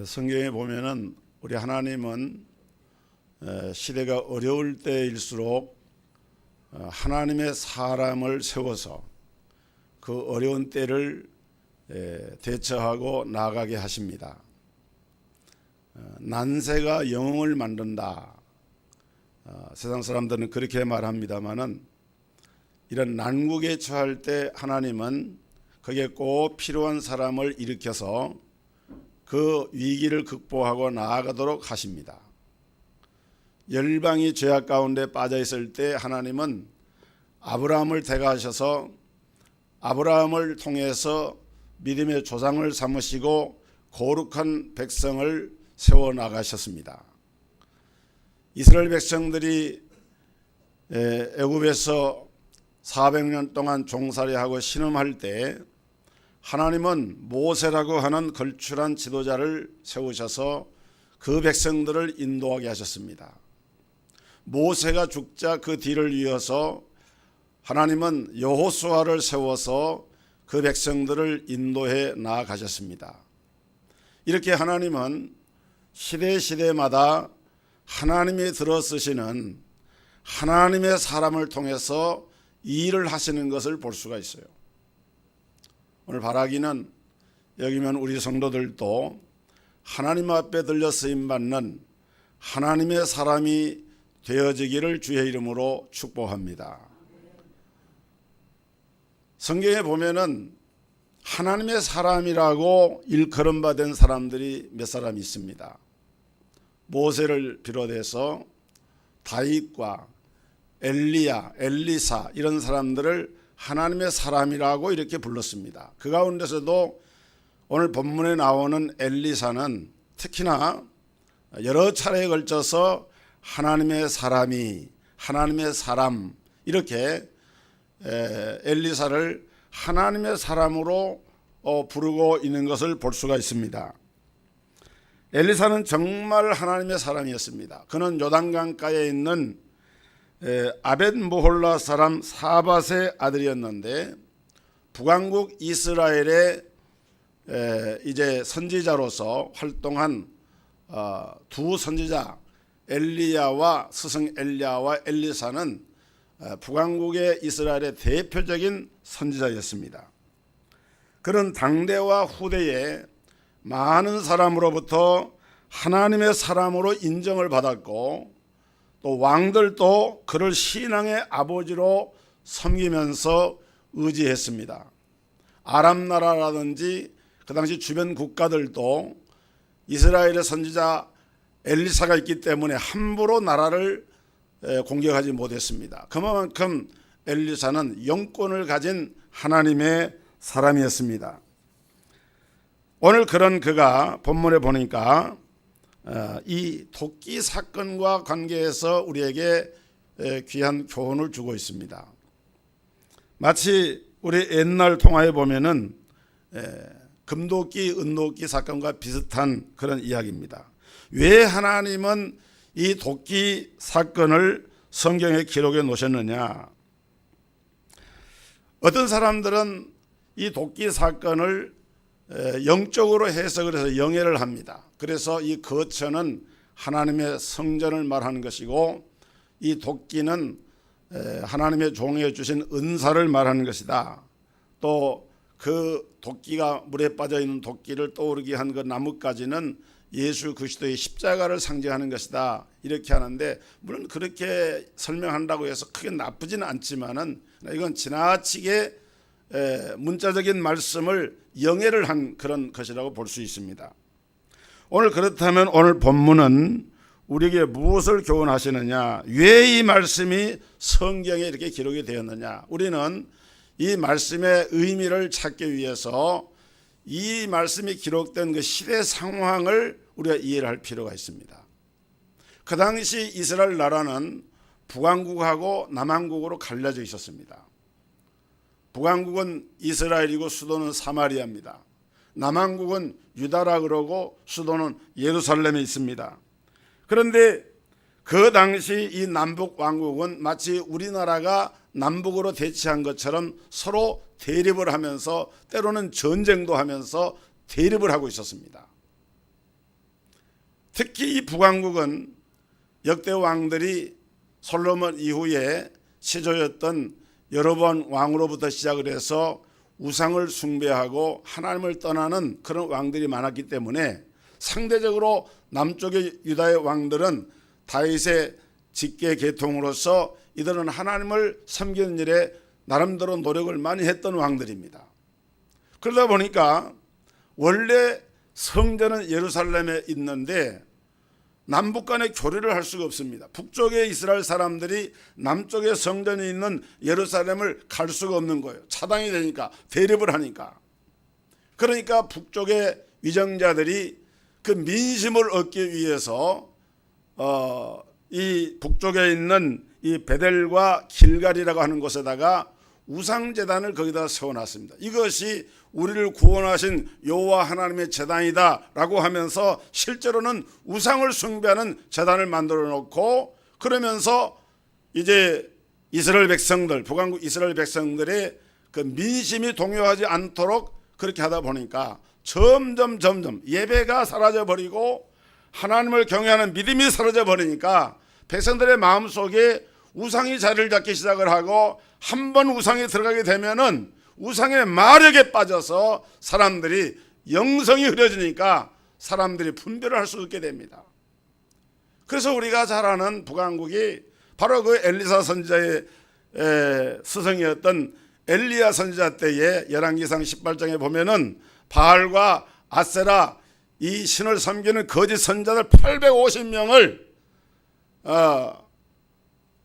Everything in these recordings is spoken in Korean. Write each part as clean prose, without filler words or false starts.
성경에 보면은 우리 하나님은 시대가 어려울 때일수록 하나님의 사람을 세워서 그 어려운 때를 대처하고 나아가게 하십니다. 난세가 영웅을 만든다. 세상 사람들은 그렇게 말합니다마는 이런 난국에 처할 때 하나님은 거기에 꼭 필요한 사람을 일으켜서 그 위기를 극복하고 나아가도록 하십니다. 열방이 죄악 가운데 빠져 있을 때 하나님은 아브라함을 택하셔서 아브라함을 통해서 믿음의 조상을 삼으시고 거룩한 백성을 세워 나가셨습니다. 이스라엘 백성들이 애굽에서 400년 동안 종살이하고 신음할 때 하나님은 모세라고 하는 걸출한 지도자를 세우셔서 그 백성들을 인도하게 하셨습니다. 모세가 죽자 그 뒤를 이어서 하나님은 여호수아를 세워서 그 백성들을 인도해 나아가셨습니다. 이렇게 하나님은 시대마다 하나님이 들어쓰시는 하나님의 사람을 통해서 일을 하시는 것을 볼 수가 있어요. 오늘 바라기는 여기면 우리 성도들도 하나님 앞에 들려 쓰임받는 하나님의 사람이 되어지기를 주의 이름으로 축복합니다. 성경에 보면은 하나님의 사람이라고 일컬음받은 사람들이 몇 사람 있습니다. 모세를 비롯해서 다윗과 엘리야, 엘리사 이런 사람들을 하나님의 사람이라고 이렇게 불렀습니다. 그 가운데서도 오늘 본문에 나오는 엘리사는 특히나 여러 차례에 걸쳐서 하나님의 사람이, 하나님의 사람 이렇게 엘리사를 하나님의 사람으로 부르고 있는 것을 볼 수가 있습니다. 엘리사는 정말 하나님의 사람이었습니다. 그는 요단강가에 있는 아벳무홀라 사람 사밧의 아들이었는데 북왕국 이스라엘의 이제 선지자로서 활동한 두 선지자 엘리야와 스승 엘리야와 엘리사는 북왕국의 이스라엘의 대표적인 선지자였습니다. 그런 당대와 후대에 많은 사람으로부터 하나님의 사람으로 인정을 받았고 또 왕들도 그를 신앙의 아버지로 섬기면서 의지했습니다. 아람 나라라든지 그 당시 주변 국가들도 이스라엘의 선지자 엘리사가 있기 때문에 함부로 나라를 공격하지 못했습니다. 그만큼 엘리사는 영권을 가진 하나님의 사람이었습니다. 오늘 그런 그가 본문에 보니까 이 토끼 사건과 관계해서 우리에게 귀한 교훈을 주고 있습니다. 마치 우리 옛날 통화에 보면은 금도끼, 은도끼 사건과 비슷한 그런 이야기입니다. 왜 하나님은 이 도끼 사건을 성경에 기록해 놓으셨느냐? 어떤 사람들은 이 도끼 사건을 영적으로 해석을 해서 영예를 합니다. 그래서 이 거처는 하나님의 성전을 말하는 것이고 이 도끼는 하나님의 종에 주신 은사를 말하는 것이다. 또 그 도끼가 물에 빠져 있는 도끼를 떠오르게 한 그 나뭇가지는 예수 그리스도의 십자가를 상징하는 것이다. 이렇게 하는데 물론 그렇게 설명한다고 해서 크게 나쁘지는 않지만은 이건 지나치게 문자적인 말씀을 영예를 한 그런 것이라고 볼 수 있습니다. 오늘 그렇다면 오늘 본문은 우리에게 무엇을 교훈하시느냐? 왜 이 말씀이 성경에 이렇게 기록이 되었느냐? 우리는 이 말씀의 의미를 찾기 위해서 이 말씀이 기록된 그 시대 상황을 우리가 이해를 할 필요가 있습니다. 그 당시 이스라엘 나라는 북왕국하고 남왕국으로 갈려져 있었습니다. 북왕국은 이스라엘이고 수도는 사마리아입니다. 남왕국은 유다라 그러고 수도는 예루살렘에 있습니다. 그런데 그 당시 이 남북 왕국은 마치 우리나라가 남북으로 대치한 것처럼 서로 대립을 하면서 때로는 전쟁도 하면서 대립을 하고 있었습니다. 특히 이 북왕국은 역대 왕들이 솔로몬 이후에 시조였던 여로보암 왕으로부터 시작을 해서 우상을 숭배하고 하나님을 떠나는 그런 왕들이 많았기 때문에 상대적으로 남쪽의 유다의 왕들은 다윗의 직계 계통으로서 이들은 하나님을 섬기는 일에 나름대로 노력을 많이 했던 왕들입니다. 그러다 보니까 원래 성전은 예루살렘에 있는데 남북 간에 교류를 할 수가 없습니다. 북쪽의 이스라엘 사람들이 남쪽의 성전이 있는 예루살렘을 갈 수가 없는 거예요. 차단이 되니까, 대립을 하니까. 그러니까 북쪽의 위정자들이 그 민심을 얻기 위해서 이 북쪽에 있는 이 베델과 길갈이라고 하는 곳에다가 우상제단을 거기다 세워놨습니다. 이것이 우리를 구원하신 여호와 하나님의 제단이다 라고 하면서 실제로는 우상을 숭배하는 제단을 만들어 놓고, 그러면서 이제 이스라엘 백성들, 북왕국 이스라엘 백성들의 그 민심이 동요하지 않도록 그렇게 하다 보니까 점점 예배가 사라져버리고 하나님을 경외하는 믿음이 사라져버리니까 백성들의 마음속에 우상이 자리를 잡기 시작을 하고, 한 번 우상이 들어가게 되면은 우상의 마력에 빠져서 사람들이 영성이 흐려지니까 사람들이 분별을 할 수 없게 됩니다. 그래서 우리가 잘 아는 북왕국이 바로 그 엘리사 선지자의 스승이었던 엘리야 선지자 때에 열왕기상 18장에 보면은 바알과 아세라 이 신을 섬기는 거짓 선지자들 850명을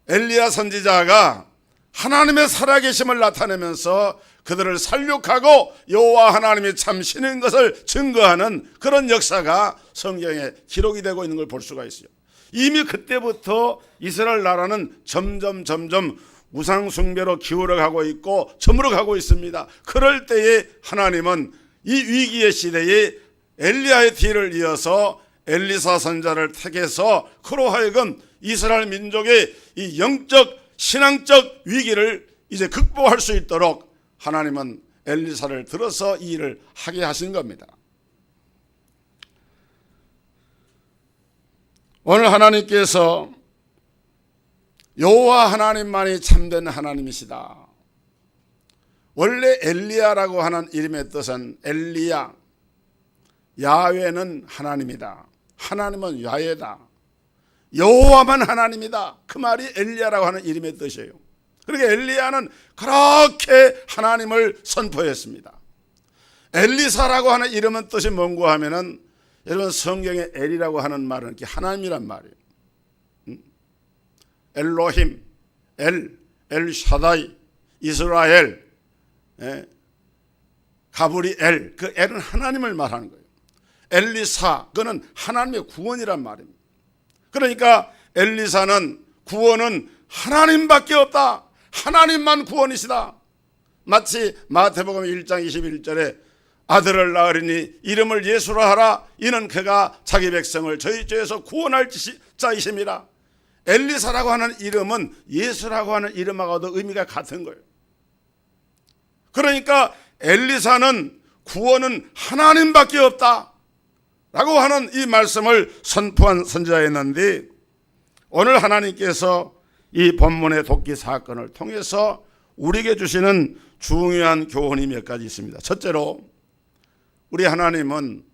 엘리야 선지자가 하나님의 살아계심을 나타내면서 그들을 살육하고 여호와 하나님이 참 신인 것을 증거하는 그런 역사가 성경에 기록이 되고 있는 걸 볼 수가 있어요. 이미 그때부터 이스라엘 나라는 점점 우상 숭배로 기울어가고 있고 저물어가고 있습니다. 그럴 때에 하나님은 이 위기의 시대에 엘리야의 뒤를 이어서 엘리사 선지자를 택해서 그로 하여금 이스라엘 민족의 이 영적 신앙적 위기를 이제 극복할 수 있도록 하나님은 엘리사를 들어서 이 일을 하게 하신 겁니다. 오늘 하나님께서 여호와 하나님만이 참된 하나님이시다. 원래 엘리야라고 하는 이름의 뜻은 엘리야, 야훼는 하나님이다. 하나님은 야훼다. 여호와만 하나님이다. 그 말이 엘리야라고 하는 이름의 뜻이에요. 그러니까 엘리야는 그렇게 하나님을 선포했습니다. 엘리사라고 하는 이름은 뜻이 뭔가 하면은, 여러분 성경에 엘이라고 하는 말은 이렇게 하나님이란 말이에요. 엘로힘, 엘샤다이, 이스라엘, 가브리엘, 그 엘은 하나님을 말하는 거예요. 엘리사, 그는 하나님의 구원이란 말입니다. 그러니까 엘리사는 구원은 하나님밖에 없다. 하나님만 구원이시다. 마치 마태복음 1장 21절에 아들을 낳으리니 이름을 예수라 하라. 이는 그가 자기 백성을 저희 죄에서 구원할 자이심이라. 엘리사라고 하는 이름은 예수라고 하는 이름하고도 의미가 같은 거예요. 그러니까 엘리사는 구원은 하나님밖에 없다 라고 하는 이 말씀을 선포한 선지자였는데, 오늘 하나님께서 이 본문의 도끼 사건을 통해서 우리에게 주시는 중요한 교훈이 몇 가지 있습니다. 첫째로, 우리 하나님은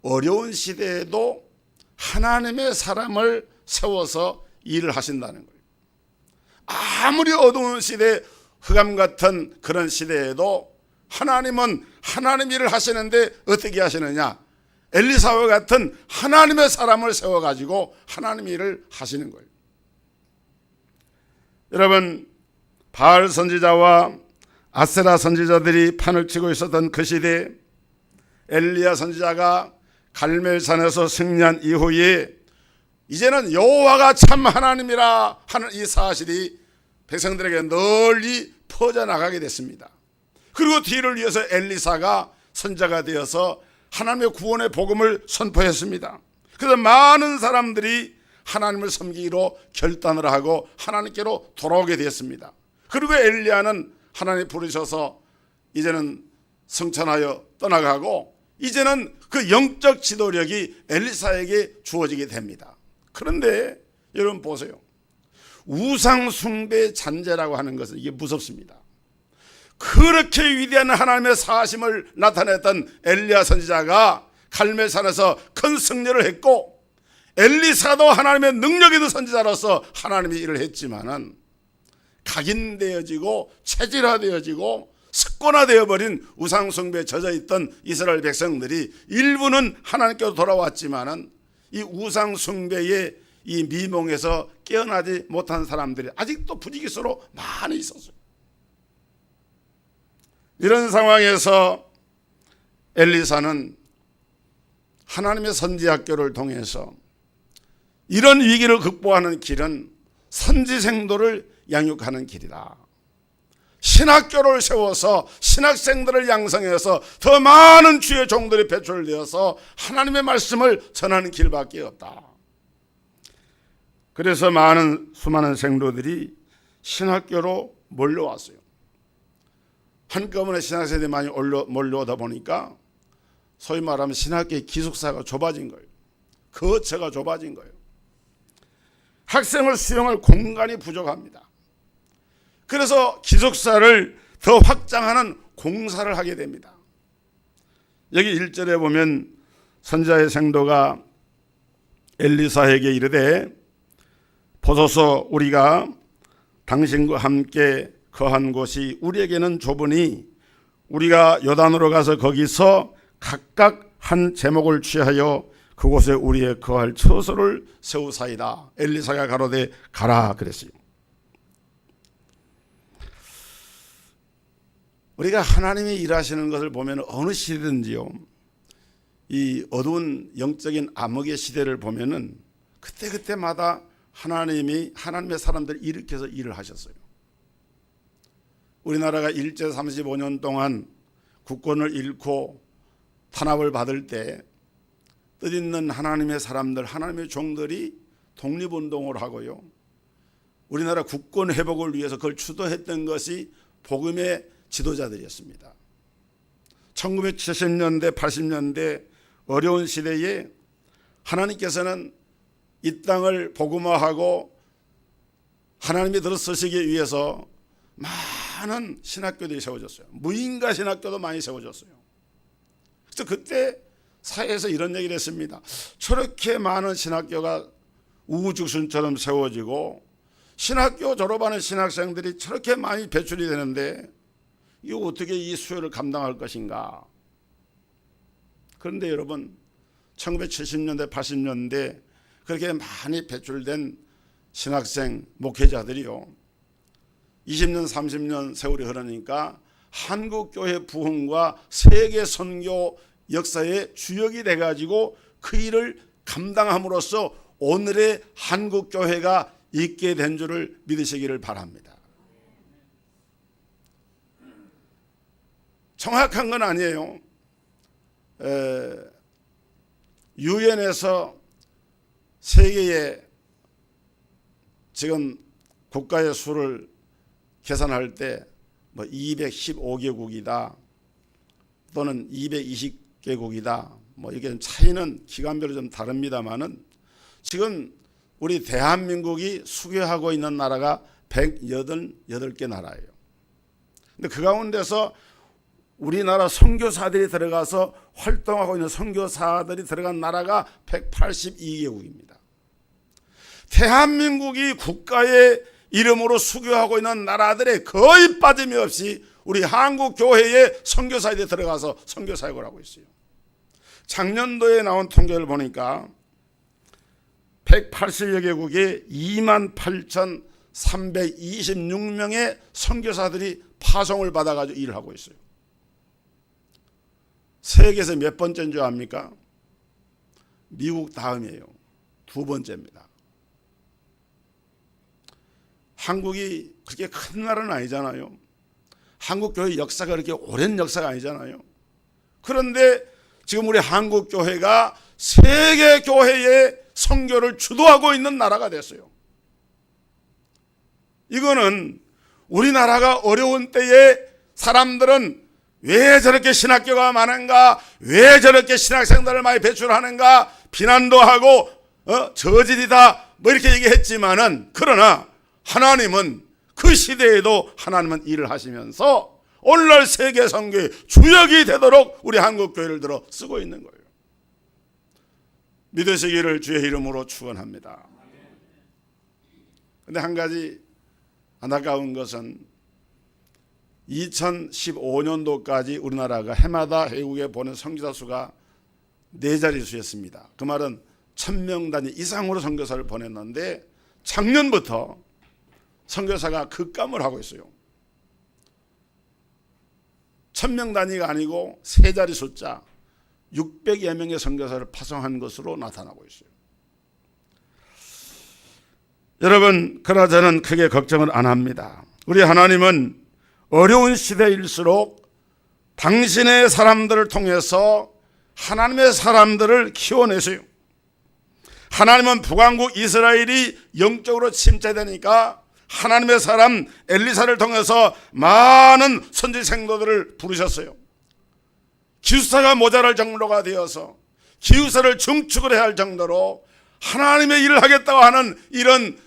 어려운 시대에도 하나님의 사람을 세워서 일을 하신다는 거예요. 아무리 어두운 시대, 흑암 같은 그런 시대에도 하나님은 하나님 일을 하시는데 어떻게 하시느냐? 엘리사와 같은 하나님의 사람을 세워가지고 하나님 일을 하시는 거예요. 여러분, 바알 선지자와 아세라 선지자들이 판을 치고 있었던 그 시대에 엘리야 선지자가 갈멜산에서 승리한 이후에 이제는 여호와가 참 하나님이라 하는 이 사실이 백성들에게 널리 퍼져나가게 됐습니다. 그리고 뒤를 이어서 엘리사가 선지자가 되어서 하나님의 구원의 복음을 선포했습니다. 그래서 많은 사람들이 하나님을 섬기기로 결단을 하고 하나님께로 돌아오게 되었습니다. 그리고 엘리야는 하나님 부르셔서 이제는 성천하여 떠나가고 이제는 그 영적 지도력이 엘리사에게 주어지게 됩니다. 그런데 여러분 보세요. 우상 숭배 잔재라고 하는 것은 이게 무섭습니다. 그렇게 위대한 하나님의 사심을 나타냈던 엘리야 선지자가 갈멜산에서 큰 승리를 했고, 엘리사도 하나님의 능력 있는 선지자로서 하나님의 일을 했지만은 각인되어지고 체질화되어지고 습관화되어버린 우상숭배에 젖어있던 이스라엘 백성들이 일부는 하나님께로 돌아왔지만은 이 우상숭배의 이 미몽에서 깨어나지 못한 사람들이 아직도 부지기수로 많이 있었어요. 이런 상황에서 엘리사는 하나님의 선지학교를 통해서 이런 위기를 극복하는 길은 선지생도를 양육하는 길이다. 신학교를 세워서 신학생들을 양성해서 더 많은 주의 종들이 배출되어서 하나님의 말씀을 전하는 길밖에 없다. 그래서 수많은 생도들이 신학교로 몰려왔어요. 한꺼번에 신학생들이 많이 몰려오다 보니까 소위 말하면 신학교의 기숙사가 좁아진 거예요. 거처가 좁아진 거예요. 학생을 수용할 공간이 부족합니다. 그래서 기숙사를 더 확장하는 공사를 하게 됩니다. 여기 1절에 보면 선지자의 생도가 엘리사에게 이르되 보소서 우리가 당신과 함께 거한 곳이 우리에게는 좁으니 우리가 요단으로 가서 거기서 각각 한 제목을 취하여 그곳에 우리의 거할 처소를 세우사이다. 엘리사가 가로되 가라 그랬어요. 우리가 하나님이 일하시는 것을 보면 어느 시대든지요, 이 어두운 영적인 암흑의 시대를 보면은 그때마다 하나님의 사람들을 일으켜서 일을 하셨어요. 우리나라가 일제 35년 동안 국권을 잃고 탄압을 받을 때 뜻있는 하나님의 사람들, 하나님의 종들이 독립운동을 하고요, 우리나라 국권 회복을 위해서 그걸 주도했던 것이 복음의 지도자들이었습니다. 1970년대 80년대 어려운 시대에 하나님께서는 이 땅을 복음화하고 하나님이 들어서시기 위해서 많은 신학교들이 세워졌어요. 무인가 신학교도 많이 세워졌어요. 그래서 그때 사회에서 이런 얘기를 했습니다. 저렇게 많은 신학교가 우후죽순처럼 세워지고 신학교 졸업하는 신학생들이 저렇게 많이 배출이 되는데 이거 어떻게 이 수요를 감당할 것인가. 그런데 여러분 1970년대 80년대 그렇게 많이 배출된 신학생 목회자들이요, 20년 30년 세월이 흐르니까 한국교회 부흥과 세계 선교 역사의 주역이 돼가지고 그 일을 감당함으로써 오늘의 한국교회가 있게 된 줄을 믿으시기를 바랍니다. 정확한 건 아니에요. 유엔에서 세계의 지금 국가의 수를 계산할 때 뭐 215개국이다 또는 220개국이다 뭐 이게 차이는 기간별로 좀 다릅니다만은 지금 우리 대한민국이 수교하고 있는 나라가 188개 나라예요. 근데 그 가운데서 우리나라 선교사들이 들어가서 활동하고 있는 선교사들이 들어간 나라가 182개국입니다. 대한민국이 국가의 이름으로 수교하고 있는 나라들에 거의 빠짐없이 우리 한국교회의 선교사들이 들어가서 선교사역을 하고 있어요. 작년도에 나온 통계를 보니까 180여 개국에 28,326명의 선교사들이 파송을 받아가지고 일을 하고 있어요. 세계에서 몇 번째인 줄 압니까? 미국 다음이에요. 2번째입니다. 한국이 그렇게 큰 나라는 아니잖아요. 한국교회 역사가 그렇게 오랜 역사가 아니잖아요. 그런데 지금 우리 한국교회가 세계교회의 선교를 주도하고 있는 나라가 됐어요. 이거는 우리나라가 어려운 때에 사람들은 왜 저렇게 신학교가 많은가, 왜 저렇게 신학생들을 많이 배출하는가 비난도 하고 저질이다 뭐 이렇게 얘기했지만은, 그러나 하나님은 그 시대에도 하나님은 일을 하시면서 오늘날 세계 선교의 주역이 되도록 우리 한국교회를 들어 쓰고 있는 거예요. 믿으시기를 주의 이름으로 축원합니다. 그런데 한 가지 안타까운 것은 2015년도까지 우리나라가 해마다 외국에 보낸 선교사 수가 4자릿수였습니다. 그 말은 1000명 단위 이상으로 선교사를 보냈는데 작년부터 선교사가 급감을 하고 있어요. 1000명 단위가 아니고 3자리 숫자 600여 명의 선교사를 파송한 것으로 나타나고 있어요. 여러분, 그러나 저는 크게 걱정을 안 합니다. 우리 하나님은 어려운 시대일수록 당신의 사람들을 통해서 하나님의 사람들을 키워내세요. 하나님은 북왕국 이스라엘이 영적으로 침체되니까 하나님의 사람 엘리사를 통해서 많은 선지 생도들을 부르셨어요. 기숙사가 모자랄 정도가 되어서 기숙사를 증축을 해야 할 정도로 하나님의 일을 하겠다고 하는 이런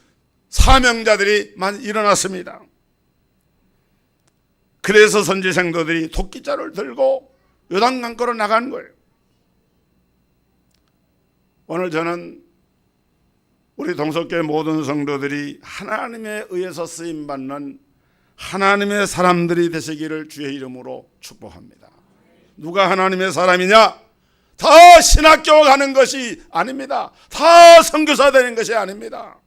사명자들이 많이 일어났습니다. 그래서 선지 생도들이 도끼자를 들고 요단강가로 나간 거예요. 오늘 저는 우리 동석교회 모든 성도들이 하나님에 의해서 쓰임받는 하나님의 사람들이 되시기를 주의 이름으로 축복합니다. 누가 하나님의 사람이냐? 다 신학교 가는 것이 아닙니다. 다 선교사 되는 것이 아닙니다.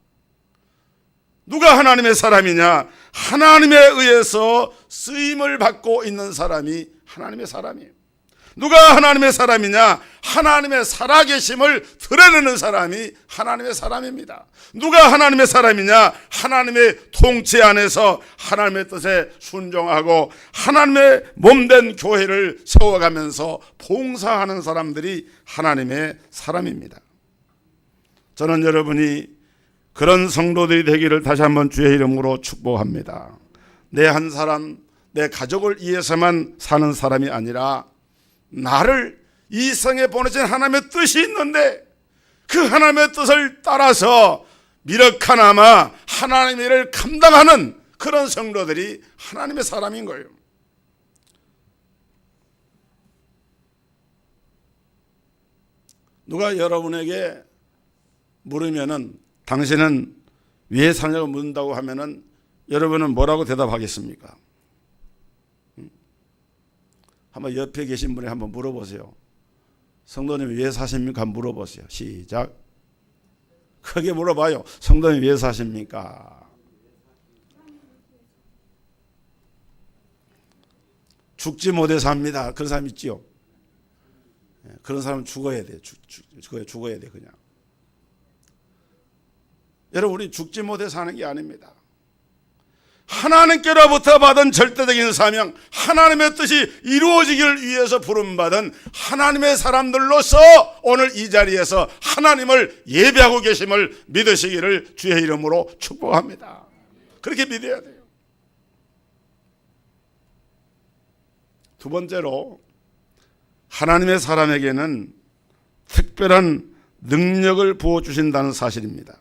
누가 하나님의 사람이냐? 하나님에 의해서 쓰임을 받고 있는 사람이 하나님의 사람이에요. 누가 하나님의 사람이냐? 하나님의 살아계심을 드러내는 사람이 하나님의 사람입니다. 누가 하나님의 사람이냐? 하나님의 통치 안에서 하나님의 뜻에 순종하고 하나님의 몸된 교회를 세워가면서 봉사하는 사람들이 하나님의 사람입니다. 저는 여러분이 그런 성도들이 되기를 다시 한번 주의 이름으로 축복합니다. 내 한 사람, 내 가족을 위해서만 사는 사람이 아니라 나를 이 세상에 보내신 하나님의 뜻이 있는데 그 하나님의 뜻을 따라서 미력하나마 하나님의 일을 감당하는 그런 성도들이 하나님의 사람인 거예요. 누가 여러분에게 물으면은 당신은 왜 사냐고 묻는다고 하면은 여러분은 뭐라고 대답하겠습니까? 한번 옆에 계신 분이 한번 물어보세요. 성도님 왜 사십니까? 한번 물어보세요. 시작. 크게 물어봐요. 성도님 왜 사십니까? 죽지 못해 삽니다. 그런 사람 있지요? 그런 사람은 죽어야 돼. 죽어야 돼 그냥. 여러분, 우리 죽지 못해 사는 게 아닙니다. 하나님께로부터 받은 절대적인 사명, 하나님의 뜻이 이루어지기를 위해서 부름받은 하나님의 사람들로서 오늘 이 자리에서 하나님을 예배하고 계심을 믿으시기를 주의 이름으로 축복합니다. 그렇게 믿어야 돼요. 두 번째로, 하나님의 사람에게는 특별한 능력을 부어주신다는 사실입니다.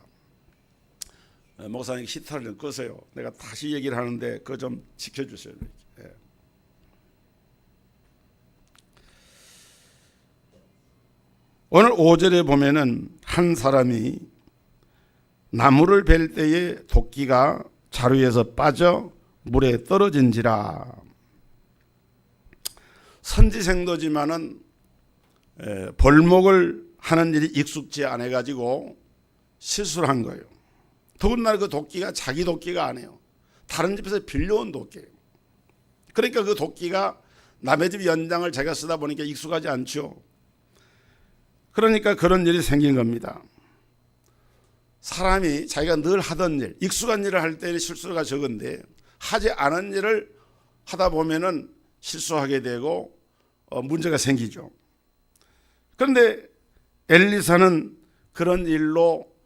목사님 히터를 좀 끄세요. 내가 다시 얘기를 하는데 그거 좀 지켜주세요. 오늘 5절에 보면은 한 사람이 나무를 벨 때에 도끼가 자루에서 빠져 물에 떨어진지라. 선지생도지만은 벌목을 하는 일이 익숙지 않아 가지고 실수를 한 거예요. 더군다나 그 도끼가 자기 도끼가 아니에요. 다른 집에서 빌려온 도끼예요. 그러니까 그 도끼가 남의 집 연장을 제가 쓰다 보니까 익숙하지 않죠. 그러니까 그런 일이 생긴 겁니다. 사람이 자기가 늘 하던 일, 익숙한 일을 할 때는 실수가 적은데 하지 않은 일을 하다 보면은 실수하게 되고 문제가 생기죠. 그런데 엘리사는 그런 일로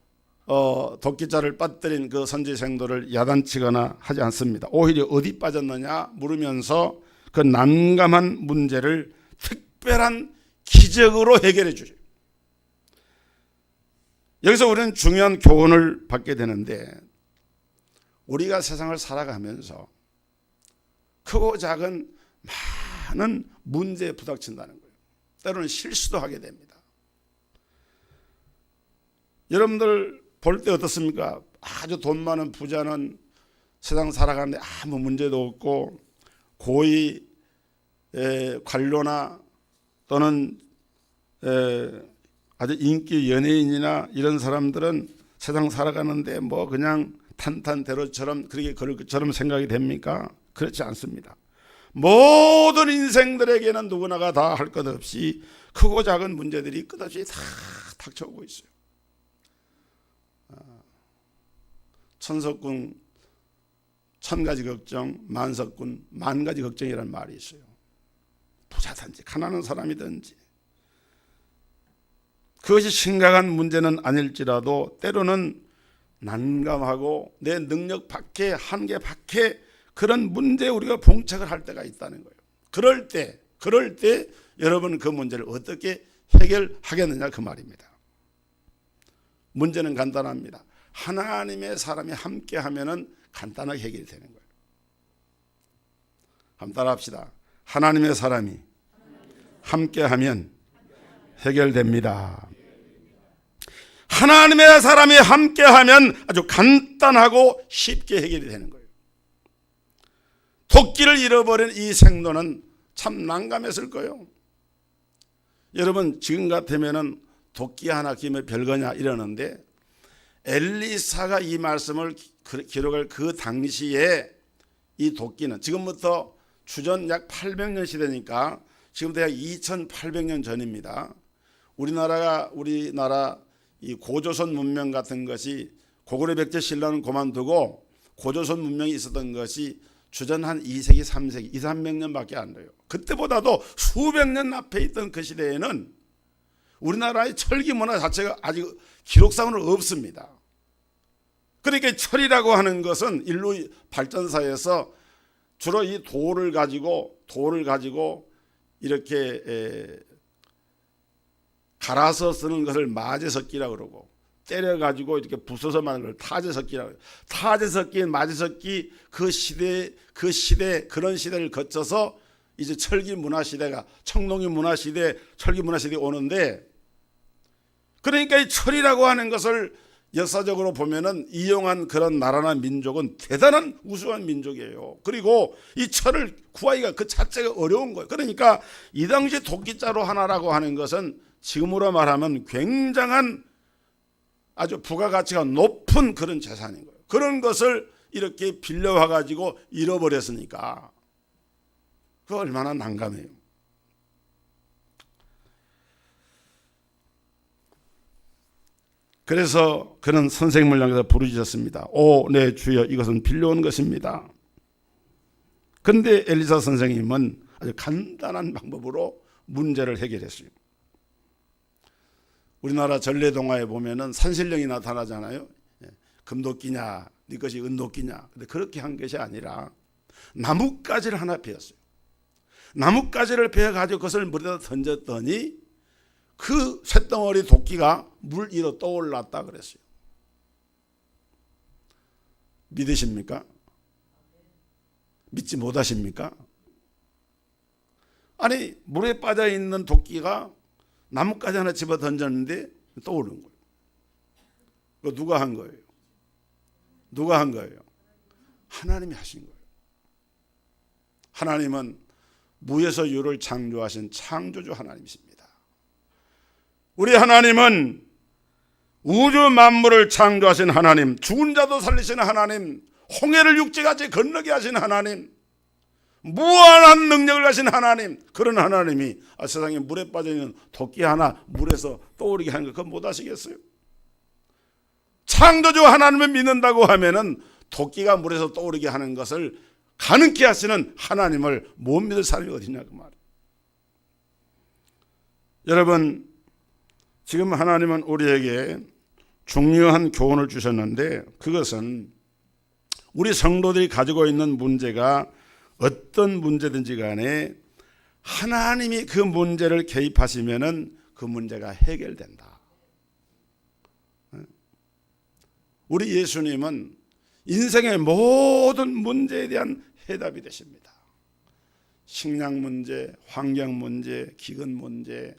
도끼자를 빠뜨린 그 선지생도를 야단치거나 하지 않습니다. 오히려 어디 빠졌느냐 물으면서 그 난감한 문제를 특별한 기적으로 해결해 주죠. 여기서 우리는 중요한 교훈을 받게 되는데, 우리가 세상을 살아가면서 크고 작은 많은 문제에 부닥친다는 거예요. 때로는 실수도 하게 됩니다. 여러분들 볼 때 어떻습니까? 아주 돈 많은 부자는 세상 살아가는데 아무 문제도 없고, 고위 관료나 또는 아주 인기 연예인이나 이런 사람들은 세상 살아가는데 뭐 그냥 탄탄대로처럼 그렇게 그럴 것처럼 생각이 됩니까? 그렇지 않습니다. 모든 인생들에게는 누구나가 다 할 것 없이 크고 작은 문제들이 끝없이 다 닥쳐오고 있어요. 천석군 천가지 걱정, 만석군 만가지 걱정이라는 말이 있어요. 부자든지 가난한 사람이든지 그것이 심각한 문제는 아닐지라도 때로는 난감하고 내 능력 밖에 한계 밖에 그런 문제에 우리가 봉착을 할 때가 있다는 거예요. 그럴 때 여러분 그 문제를 어떻게 해결하겠느냐 그 말입니다. 문제는 간단합니다. 하나님의 사람이 함께 하면은 간단하게 해결이 되는 거예요. 한번 따라합시다. 하나님의 사람이 함께 하면 해결됩니다. 하나님의 사람이 함께 하면 아주 간단하고 쉽게 해결이 되는 거예요. 도끼를 잃어버린 이 생도는 참 난감했을 거예요. 여러분 지금 같으면은 도끼 하나 끼면 별거냐 이러는데, 엘리사가 이 말씀을 기록할 그 당시에 이 도끼는 지금부터 주전 약 800년 시대니까 지금부터 약 2800년 전입니다. 우리나라 이 고조선 문명 같은 것이 고구려 백제 신라는 그만두고 고조선 문명이 있었던 것이 주전 한 2세기 3세기 200~300년밖에 안 돼요. 그때보다도 수백 년 앞에 있던 그 시대에는 우리나라의 철기 문화 자체가 아직 기록상으로 없습니다. 그러니까 철이라고 하는 것은 인류 발전사에서 주로 이 돌을 가지고 이렇게 갈아서 쓰는 것을 마제석기라고 그러고, 때려가지고 이렇게 부숴서 만든 걸 타제석기라고 해요. 타제석기, 마제석기 그런 시대를 거쳐서 이제 철기 문화 시대가 청동기 문화 시대, 철기 문화 시대에 오는데, 그러니까 이 철이라고 하는 것을 역사적으로 보면은 이용한 그런 나라나 민족은 대단한 우수한 민족이에요. 그리고 이 철을 구하기가 그 자체가 어려운 거예요. 그러니까 이 당시 도끼자루 하나라고 하는 것은 지금으로 말하면 굉장한 아주 부가가치가 높은 그런 재산인 거예요. 그런 것을 이렇게 빌려와 가지고 잃어버렸으니까 그거 얼마나 난감해요. 그래서 그는 선생님을 향해서 부르짖었습니다. 오, 네 주여, 이것은 빌려온 것입니다. 그런데 엘리사 선생님은 아주 간단한 방법으로 문제를 해결했어요. 우리나라 전래동화에 보면은 산신령이 나타나잖아요. 금도끼냐, 네 것이 은도끼냐. 근데 그렇게 한 것이 아니라 나뭇가지를 하나 베었어요. 나뭇가지를 베어가지고 그것을 물에다 던졌더니 그 쇳덩어리 도끼가 물 위로 떠올랐다 그랬어요. 믿으십니까? 믿지 못하십니까? 아니 물에 빠져 있는 도끼가 나뭇가지 하나 집어 던졌는데 떠오른 거예요. 그거 누가 한 거예요? 누가 한 거예요? 하나님이 하신 거예요. 하나님은 무에서 유를 창조하신 창조주 하나님이십니다. 우리 하나님은 우주 만물을 창조하신 하나님, 죽은 자도 살리시는 하나님, 홍해를 육지같이 건너게 하신 하나님, 무한한 능력을 가진 하나님, 그런 하나님이 세상에 물에 빠져있는 도끼 하나 물에서 떠오르게 하는 거 그건 못 아시겠어요? 창조주 하나님을 믿는다고 하면은 도끼가 물에서 떠오르게 하는 것을 가능케 하시는 하나님을 못 믿을 사람이 어디냐 그 말이에요. 여러분 지금 하나님은 우리에게 중요한 교훈을 주셨는데, 그것은 우리 성도들이 가지고 있는 문제가 어떤 문제든지 간에 하나님이 그 문제를 개입하시면은 그 문제가 해결된다. 우리 예수님은 인생의 모든 문제에 대한 해답이 되십니다. 식량 문제, 환경 문제, 기근 문제,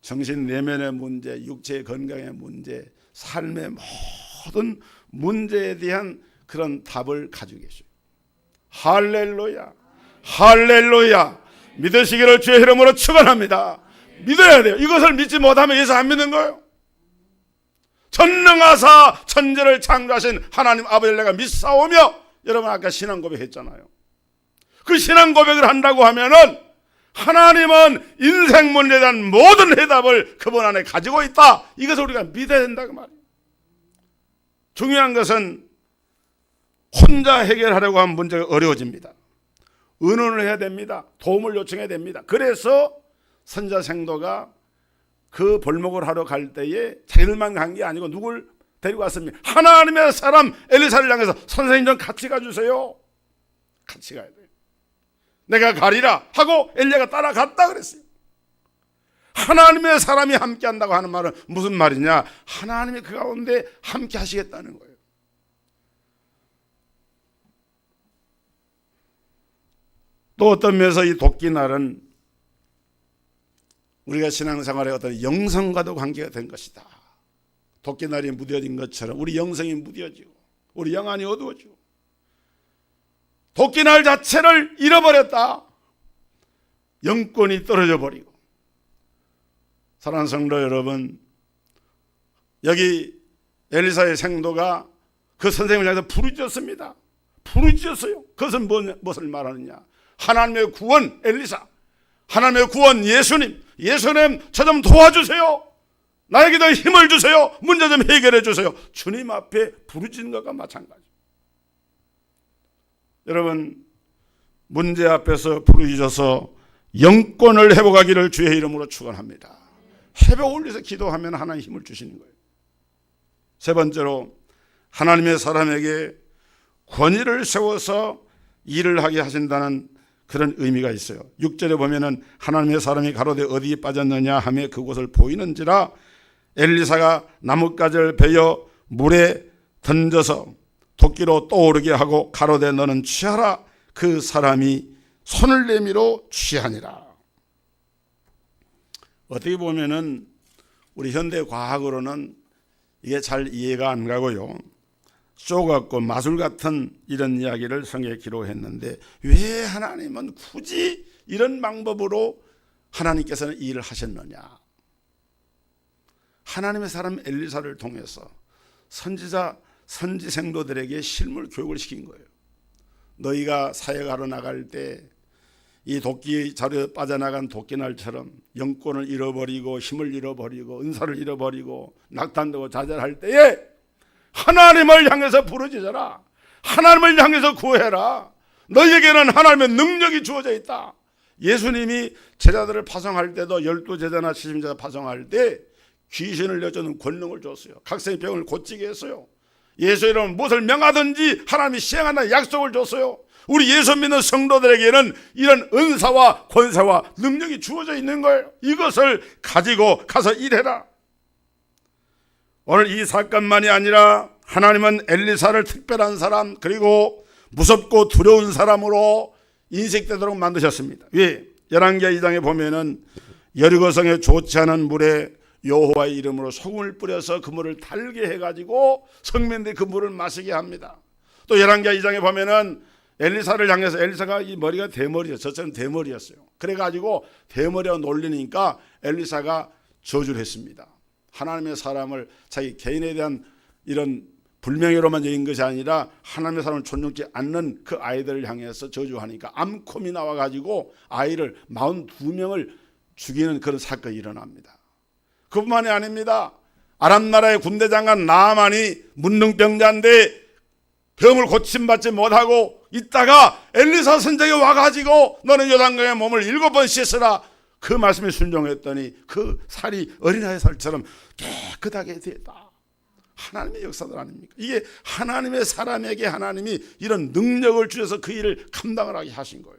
정신 내면의 문제, 육체의 건강의 문제, 삶의 모든 문제에 대한 그런 답을 가지고 계셔요. 할렐루야, 할렐루야. 믿으시기를 주의 이름으로 축원합니다. 믿어야 돼요. 이것을 믿지 못하면 예수 안 믿는 거예요. 전능하사 천지를 창조하신 하나님 아버지를 내가 믿사오며, 여러분 아까 신앙 고백했잖아요. 그 신앙 고백을 한다고 하면은 하나님은 인생 문제에 대한 모든 해답을 그분 안에 가지고 있다. 이것을 우리가 믿어야 된다고 말이에요. 중요한 것은 혼자 해결하려고 하면 문제가 어려워집니다. 의논을 해야 됩니다. 도움을 요청해야 됩니다. 그래서 선지자 생도가 그 벌목을 하러 갈 때에 자기들만 간 게 아니고 누굴 데리고 왔습니까? 하나님의 사람 엘리사를 향해서 선생님 좀 같이 가주세요. 같이 가야 돼요. 내가 가리라 하고 엘리야가 따라갔다 그랬어요. 하나님의 사람이 함께 한다고 하는 말은 무슨 말이냐? 하나님이 그 가운데 함께 하시겠다는 거예요. 또 어떤 면에서 이 도끼날은 우리가 신앙생활의 어떤 영성과도 관계가 된 것이다. 도끼날이 무뎌진 것처럼 우리 영성이 무뎌지고 우리 영안이 어두워지고 도끼날 자체를 잃어버렸다. 영권이 떨어져 버리고. 사랑하는 성도 여러분, 여기 엘리사의 생도가 그 선생님을 향해서 부르짖었습니다. 부르짖었어요. 그것은 무엇을 말하느냐? 하나님의 구원 엘리사, 하나님의 구원 예수님, 예수님 저 좀 도와주세요. 나에게도 힘을 주세요. 문제 좀 해결해 주세요. 주님 앞에 부르짖는 것과 마찬가지. 여러분, 문제 앞에서 부르짖어서 영권을 회복하기를 주의 이름으로 축원합니다. 회복을 위해서 기도하면 하나님 힘을 주시는 거예요. 세 번째로 하나님의 사람에게 권위를 세워서 일을 하게 하신다는 그런 의미가 있어요. 6절에 보면은 하나님의 사람이 가로되 어디에 빠졌느냐 하며 그곳을 보이는지라 엘리사가 나뭇가지를 베어 물에 던져서 도끼로 떠오르게 하고 가로되 너는 취하라. 그 사람이 손을 내밀어 취하니라. 어떻게 보면은 우리 현대 과학으로는 이게 잘 이해가 안 가고요. 쇼 같고 마술 같은 이런 이야기를 성경에 기록했는데 왜 하나님은 굳이 이런 방법으로 하나님께서는 일을 하셨느냐? 하나님의 사람 엘리사를 통해서 선지 생도들에게 실물 교육을 시킨 거예요. 너희가 사역하러 나갈 때 이 도끼 자루에 빠져나간 도끼날처럼 영권을 잃어버리고 힘을 잃어버리고 은사를 잃어버리고 낙탄되고 좌절할 때에 하나님을 향해서 부르짖어라. 하나님을 향해서 구해라. 너희에게는 하나님의 능력이 주어져 있다. 예수님이 제자들을 파송할 때도 12제자나 70제자 파송할 때 귀신을 내쫓는 권능을 줬어요. 각성의 병을 고치게 했어요. 예수 이름은 무엇을 명하든지 하나님이 시행한다는 약속을 줬어요. 우리 예수 믿는 성도들에게는 이런 은사와 권세와 능력이 주어져 있는 거예요. 이것을 가지고 가서 일해라. 오늘 이 사건만이 아니라 하나님은 엘리사를 특별한 사람 그리고 무섭고 두려운 사람으로 인식되도록 만드셨습니다. 왜? 열왕기하 2장에 보면은 여리고성에 좋지 않은 물에 여호와의 이름으로 소금을 뿌려서 그 물을 달게 해가지고 성민들이 그 물을 마시게 합니다. 또 열왕기하 2장에 보면은 엘리사를 향해서 엘리사가 이 머리가 대머리였어요. 저처럼 대머리였어요. 그래가지고 대머리가 놀리니까 엘리사가 저주를 했습니다. 하나님의 사람을 자기 개인에 대한 이런 불명예로만 여긴 것이 아니라 하나님의 사람을 존중치 않는 그 아이들을 향해서 저주하니까 암콤이 나와가지고 아이를 42명을 죽이는 그런 사건이 일어납니다. 그뿐만이 아닙니다. 아람 나라의 군대 장관 나아만이 문둥병자인데 병을 고침받지 못하고 있다가 엘리사 선생이 와가지고 너는 요단강에 몸을 7번 씻으라. 그 말씀에 순종했더니 그 살이 어린아이 살처럼 깨끗하게 되었다. 하나님의 역사들 아닙니까? 이게 하나님의 사람에게 하나님이 이런 능력을 주셔서 그 일을 감당을 하게 하신 거예요.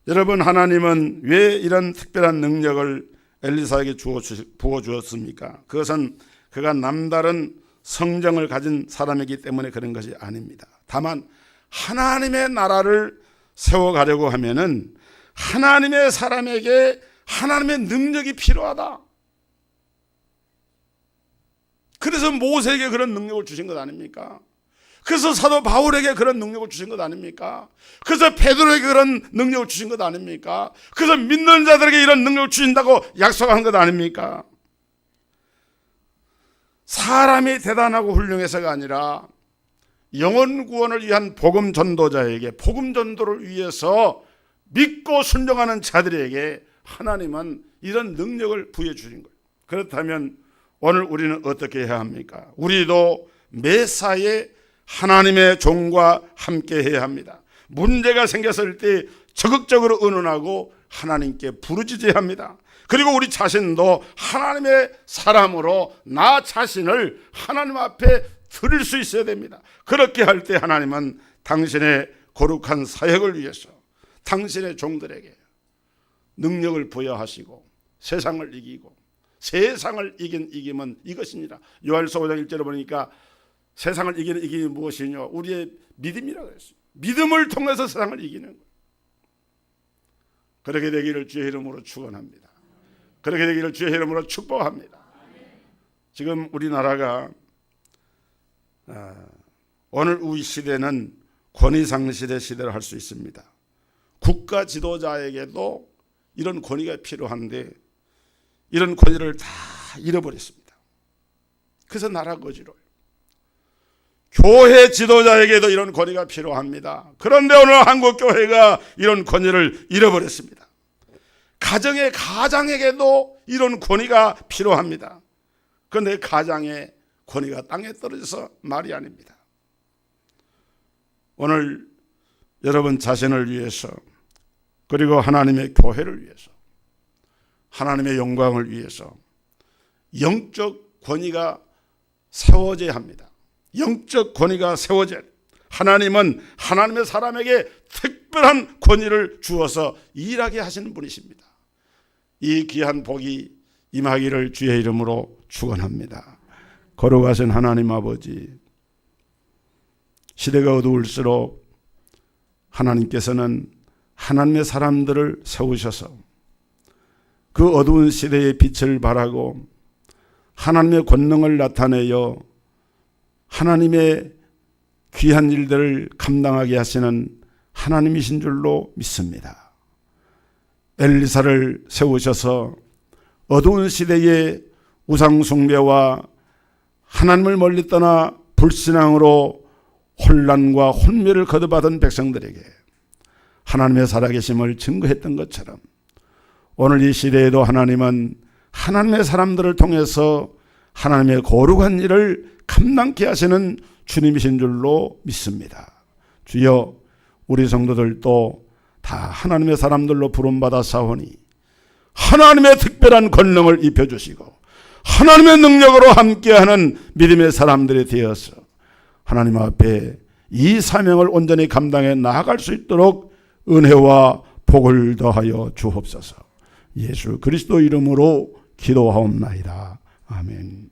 여러분, 하나님은 왜 이런 특별한 능력을 엘리사에게 부어주었습니까? 그것은 그가 남다른 성정을 가진 사람이기 때문에 그런 것이 아닙니다. 다만 하나님의 나라를 세워가려고 하면은 하나님의 사람에게 하나님의 능력이 필요하다. 그래서 모세에게 그런 능력을 주신 것 아닙니까? 그래서 사도 바울에게 그런 능력을 주신 것 아닙니까? 그래서 베드로에게 그런 능력을 주신 것 아닙니까? 그래서 믿는 자들에게 이런 능력을 주신다고 약속한 것 아닙니까? 사람이 대단하고 훌륭해서가 아니라 영혼 구원을 위한 복음 전도자에게, 복음 전도를 위해서 믿고 순종하는 자들에게 하나님은 이런 능력을 부여 주신 거예요. 그렇다면 오늘 우리는 어떻게 해야 합니까? 우리도 매사에 하나님의 종과 함께 해야 합니다. 문제가 생겼을 때 적극적으로 의논하고 하나님께 부르짖어야 합니다. 그리고 우리 자신도 하나님의 사람으로 나 자신을 하나님 앞에 드릴 수 있어야 됩니다. 그렇게 할 때 하나님은 당신의 거룩한 사역을 위해서 당신의 종들에게 능력을 부여하시고 세상을 이기고, 세상을 이긴 이김은 이것이니라. 요한일서 5장 1절에 보니까 세상을 이기는 이김이 무엇이냐? 우리의 믿음이라고 했어요. 믿음을 통해서 세상을 이기는 거예요. 그렇게 되기를 주의 이름으로 축원합니다. 그렇게 되기를 주의 이름으로 축복합니다. 지금 우리나라가 오늘 우리 시대는 권위상실의 시대를 할 수 있습니다. 국가 지도자에게도 이런 권위가 필요한데 이런 권위를 다 잃어버렸습니다. 그래서 나라 거지로요. 교회 지도자에게도 이런 권위가 필요합니다. 그런데 오늘 한국 교회가 이런 권위를 잃어버렸습니다. 가정의 가장에게도 이런 권위가 필요합니다. 그런데 가장의 권위가 땅에 떨어져서 말이 아닙니다. 오늘 여러분 자신을 위해서, 그리고 하나님의 교회를 위해서, 하나님의 영광을 위해서 영적 권위가 세워져야 합니다. 영적 권위가 세워져야 합니다. 하나님은 하나님의 사람에게 특별한 권위를 주어서 일하게 하시는 분이십니다. 이 귀한 복이 임하기를 주의 이름으로 축원합니다. 거룩하신 하나님 아버지, 시대가 어두울수록 하나님께서는 하나님의 사람들을 세우셔서 그 어두운 시대의 빛을 발하고 하나님의 권능을 나타내어 하나님의 귀한 일들을 감당하게 하시는 하나님이신 줄로 믿습니다. 엘리사를 세우셔서 어두운 시대의 우상숭배와 하나님을 멀리 떠나 불신앙으로 혼란과 혼미를 거듭받은 백성들에게 하나님의 살아계심을 증거했던 것처럼 오늘 이 시대에도 하나님은 하나님의 사람들을 통해서 하나님의 거룩한 일을 감당케 하시는 주님이신 줄로 믿습니다. 주여, 우리 성도들도 다 하나님의 사람들로 부름받아 사오니 하나님의 특별한 권능을 입혀주시고 하나님의 능력으로 함께하는 믿음의 사람들이 되어서 하나님 앞에 이 사명을 온전히 감당해 나아갈 수 있도록 은혜와 복을 더하여 주옵소서. 예수 그리스도 이름으로 기도하옵나이다. 아멘.